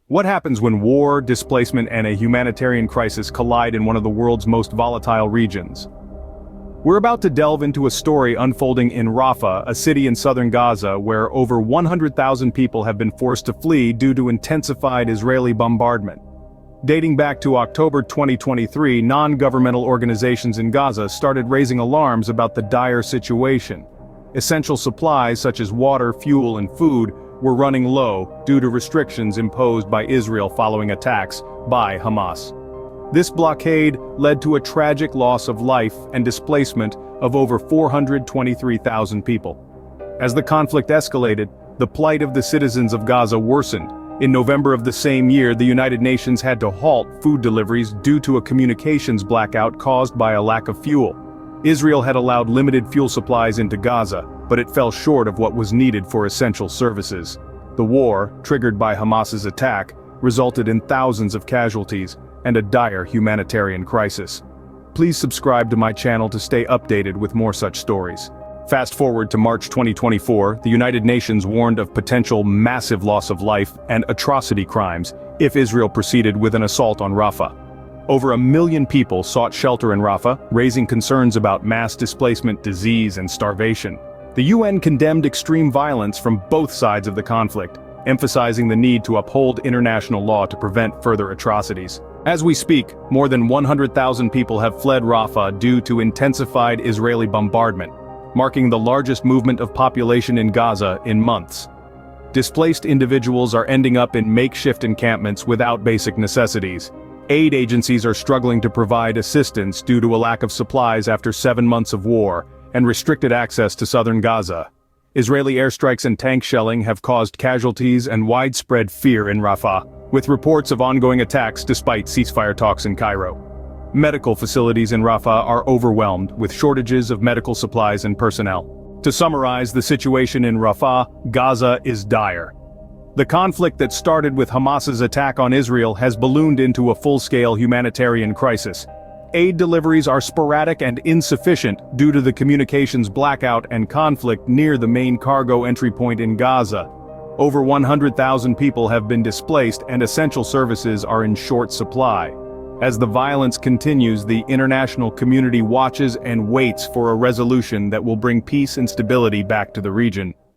What happens when war, displacement, and a humanitarian crisis collide in one of the world's most volatile regions? We're about to delve into a story unfolding in Rafah, a city in southern Gaza where over 100,000 people have been forced to flee due to intensified Israeli bombardment. Dating back to October 2023, non-governmental organizations in Gaza started raising alarms about the dire situation. Essential supplies such as water, fuel, and food were running low due to restrictions imposed by Israel following attacks by Hamas. This blockade led to a tragic loss of life and displacement of over 423,000 people. As the conflict escalated, the plight of the citizens of Gaza worsened. In November of the same year, the United Nations had to halt food deliveries due to a communications blackout caused by a lack of fuel. Israel had allowed limited fuel supplies into Gaza, but it fell short of what was needed for essential services. The war, triggered by Hamas's attack, resulted in thousands of casualties and a dire humanitarian crisis. Please subscribe to my channel to stay updated with more such stories. Fast forward to March 2024, the United Nations warned of potential massive loss of life and atrocity crimes if Israel proceeded with an assault on Rafah. Over 1 million people sought shelter in Rafah, raising concerns about mass displacement, disease, and starvation. The UN condemned extreme violence from both sides of the conflict, emphasizing the need to uphold international law to prevent further atrocities. As we speak, more than 100,000 people have fled Rafah due to intensified Israeli bombardment, marking the largest movement of population in Gaza in months. Displaced individuals are ending up in makeshift encampments without basic necessities. Aid agencies are struggling to provide assistance due to a lack of supplies after 7 months of war and restricted access to southern Gaza. Israeli airstrikes and tank shelling have caused casualties and widespread fear in Rafah, with reports of ongoing attacks despite ceasefire talks in Cairo. Medical facilities in Rafah are overwhelmed, with shortages of medical supplies and personnel. To summarize, the situation in Rafah, Gaza is dire. The conflict that started with Hamas's attack on Israel has ballooned into a full-scale humanitarian crisis. Aid deliveries are sporadic and insufficient due to the communications blackout and conflict near the main cargo entry point in Gaza. Over 100,000 people have been displaced and essential services are in short supply. As the violence continues, the international community watches and waits for a resolution that will bring peace and stability back to the region.